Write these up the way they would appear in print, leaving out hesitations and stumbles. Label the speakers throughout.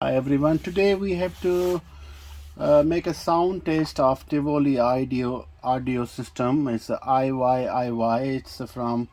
Speaker 1: Hi everyone. Today we have to make a sound test of Tivoli audio system. It's a iYiYi. It's from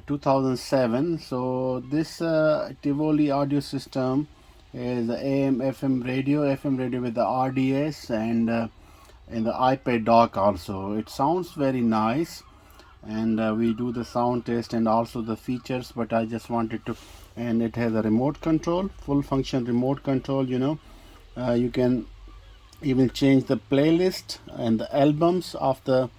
Speaker 1: 2007. So this Tivoli audio system is AM FM radio with the RDS and the iPad dock also. It sounds very nice, and we do the sound test and also the features, but I just wanted to. And it has a remote control, full function remote control. You can even change the playlist and the albums of the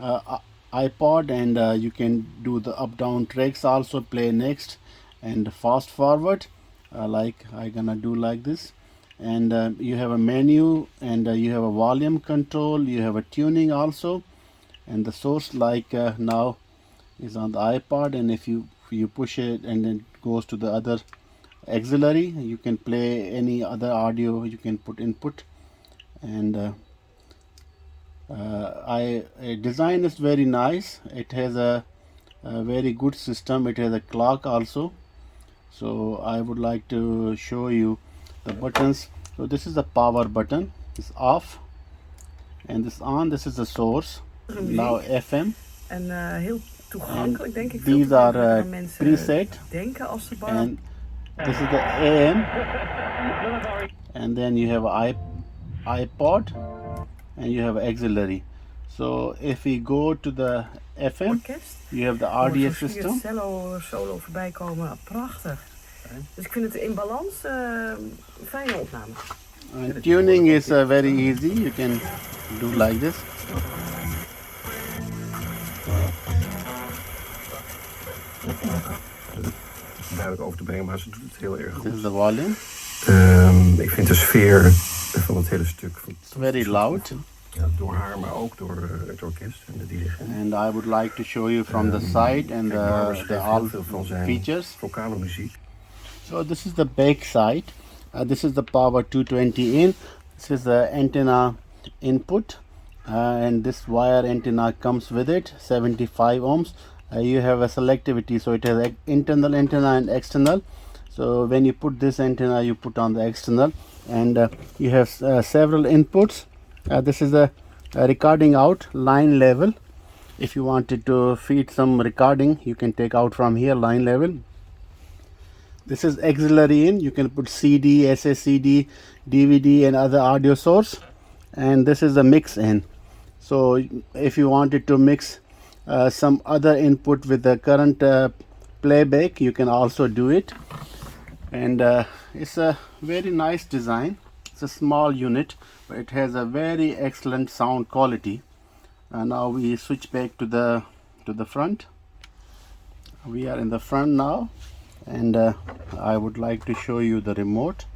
Speaker 1: uh, iPod, and you can do the up down tracks also, play next and fast forward, like I gonna do like this. And you have a menu, and you have a volume control, you have a tuning also, and the source like now is on the iPod, and if you push it and then it goes to the other auxiliary, you can play any other audio, you can put input. And design is very nice. It has a very good system. It has a clock also. So I would like to show you the buttons. So this is the power button, it's off, and this on. This is the source. Now FM.
Speaker 2: En heel toegankelijk, denk ik.
Speaker 1: These
Speaker 2: Veel
Speaker 1: are
Speaker 2: toegankelijker dan mensen
Speaker 1: preset,
Speaker 2: denken als ze bar.
Speaker 1: and this is the AM, and then you have iPod, and you have auxiliary. So if we go to the FM,
Speaker 2: Orkest.
Speaker 1: you have the
Speaker 2: Hoort zo'n
Speaker 1: RDS system.
Speaker 2: cello solo voorbij komen. Prachtig. Dus ik vind het in balans een fijne opname.
Speaker 1: And tuning is very easy. You can do like this.
Speaker 3: Duidelijk over te brengen, maar ze doet het heel erg
Speaker 1: This
Speaker 3: goed.
Speaker 1: is the volume.
Speaker 3: Ik vind de sfeer van het hele stuk
Speaker 1: It's very loud.
Speaker 3: Ja, door haar, maar ook door het orkest en de dirigent.
Speaker 1: And I would like to show you from the side and the all features.
Speaker 3: Vocale muziek.
Speaker 1: So this is the back side. This is the power 220 in. This is the antenna input, and this wire antenna comes with it, 75 ohms. You have a selectivity, so it has internal antenna and external. So when you put this antenna, you put on the external, and you have several inputs. This is a recording out line level. If you wanted to feed some recording, you can take out from here, line level. This is auxiliary in. You can put CD, SSCD, DVD and other audio source. And this is the mix in. So if you wanted to mix some other input with the current playback, you can also do it. And it's a very nice design. It's a small unit, but it has a very excellent sound quality. And now we switch back to the front. We are in the front now, and I would like to show you the remote.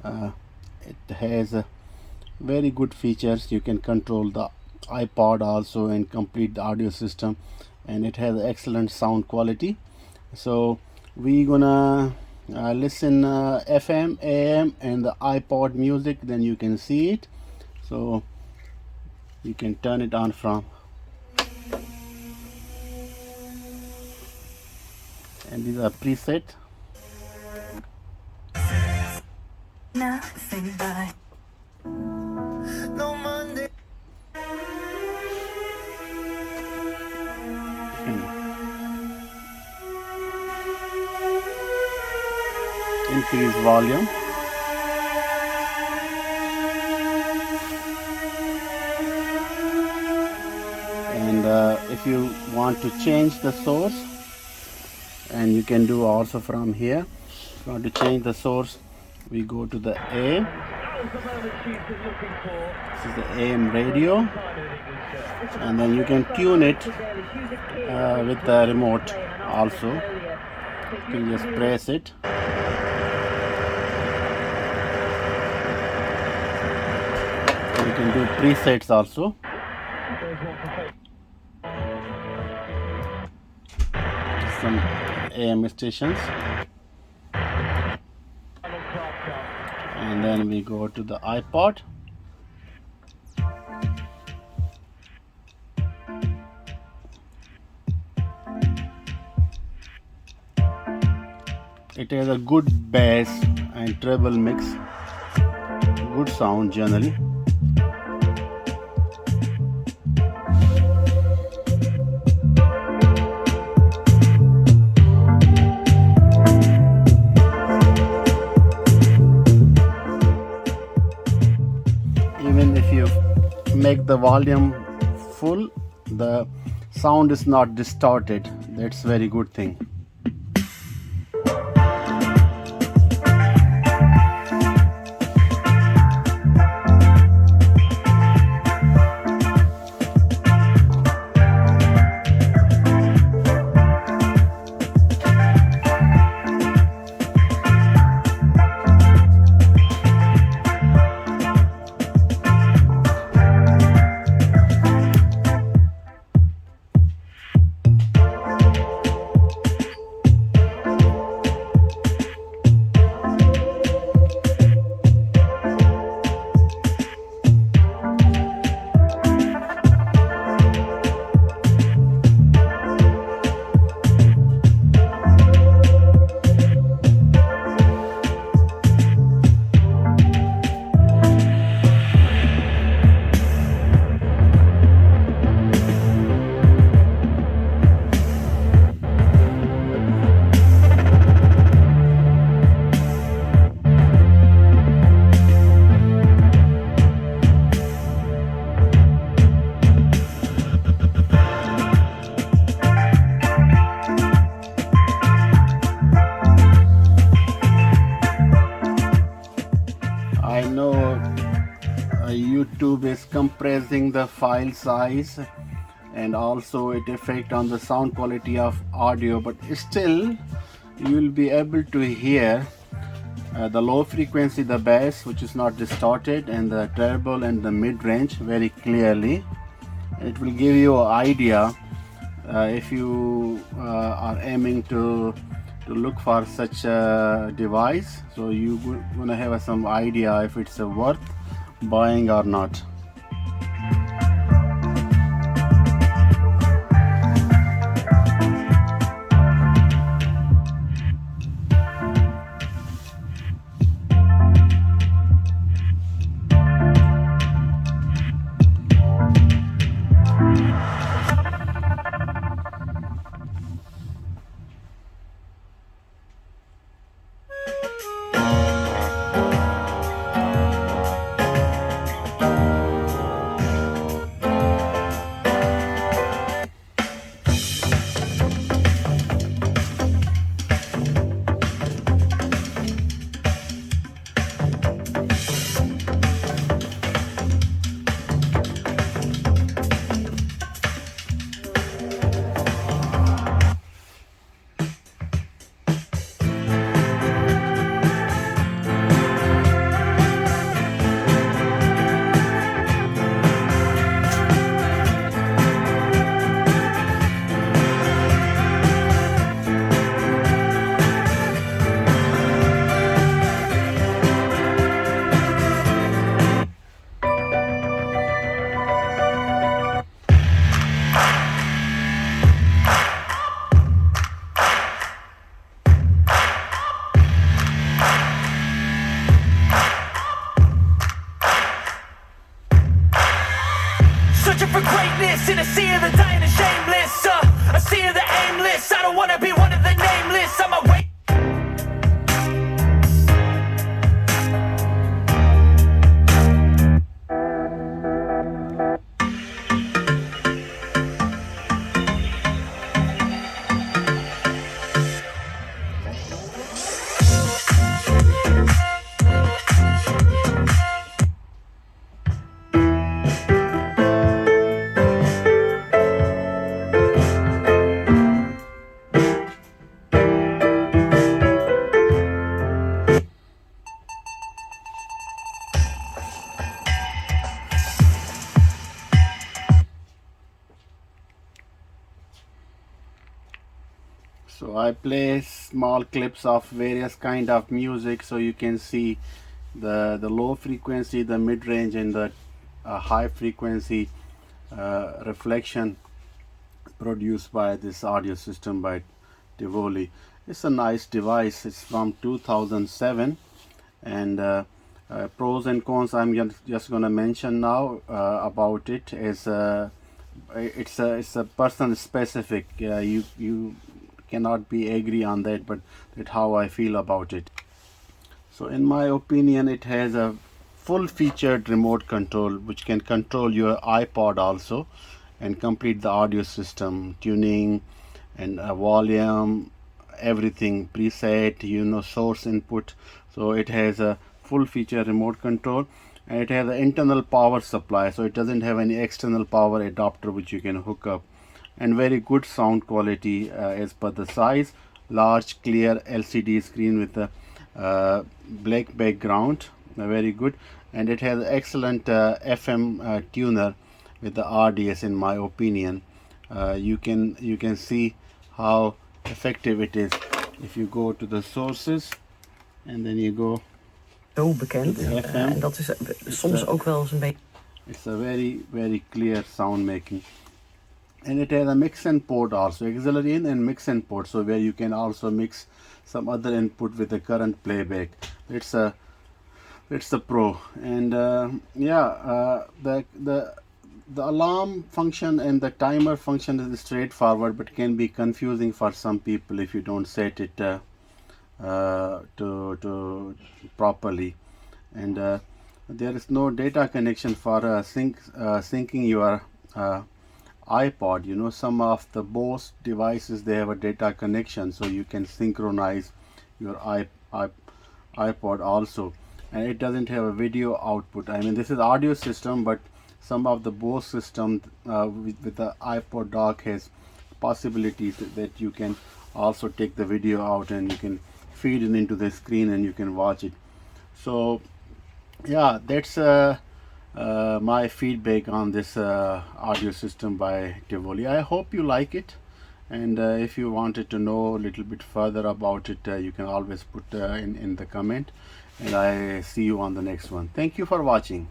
Speaker 1: It has very good features. You can control the iPod also and complete the audio system, and it has excellent sound quality. So we gonna listen FM, AM and the iPod music, then you can see it. So you can turn it on from, and these are preset.
Speaker 2: Nothing but
Speaker 4: No Monday.
Speaker 1: Increase volume. And if you want to change the source, and you can do also from here. If you want to change the source, we go to the A. This is the AM radio, and then you can tune it with the remote also. You can just press it. You can do presets also. Some AM stations. And then we go to the iPod. It has a good bass and treble mix. Good sound generally. Even if you make the volume full, the sound is not distorted. That's very good thing. I know YouTube is compressing the file size and also it affects on the sound quality of audio, but still you will be able to hear the low frequency, the bass, which is not distorted, and the treble and the mid-range very clearly. It will give you an idea if you are aiming to look for such a device, so you're gonna have some idea if it's worth buying or not.
Speaker 5: Searching for greatness in a sea of the dying and shameless. A sea of the aimless. I don't wanna be one of the nameless. I'm a wait.
Speaker 1: So I play small clips of various kind of music so you can see the low frequency, the mid-range, and the high frequency reflection produced by this audio system by Tivoli. It's a nice device. It's from 2007 And pros and cons I'm just gonna mention now about it is it's a person specific. You cannot be agree on that, but that's how I feel about it. So in my opinion, it has a full featured remote control which can control your iPod also and complete the audio system, tuning and volume, everything, preset, source input. So it has a full feature remote control, and it has an internal power supply, so it doesn't have any external power adapter which you can hook up. And very good sound quality as per the size, large clear LCD screen with a black background, very good. And it has excellent FM tuner with the RDS in my opinion. You can see how effective it is if you go to the sources and then you go
Speaker 2: Zo bekend.
Speaker 1: de FM.
Speaker 2: En dat is soms ook wel eens een beetje...
Speaker 1: It's a very clear sound making. And it has a mix and port also, auxiliary in and mix and port, so where you can also mix some other input with the current playback. It's a pro. And the alarm function and the timer function is straightforward, but can be confusing for some people if you don't set it to properly. And there is no data connection for syncing your iPod. Some of the Bose devices, they have a data connection, so you can synchronize your iPod also. And it doesn't have a video output. I mean, this is audio system, but some of the Bose system with the iPod dock has possibilities that you can also take the video out and you can feed it into the screen and you can watch it. So yeah, that's my feedback on this audio system by Tivoli. I hope you like it, and if you wanted to know a little bit further about it, you can always put in the comment, and I see you on the next one. Thank you for watching.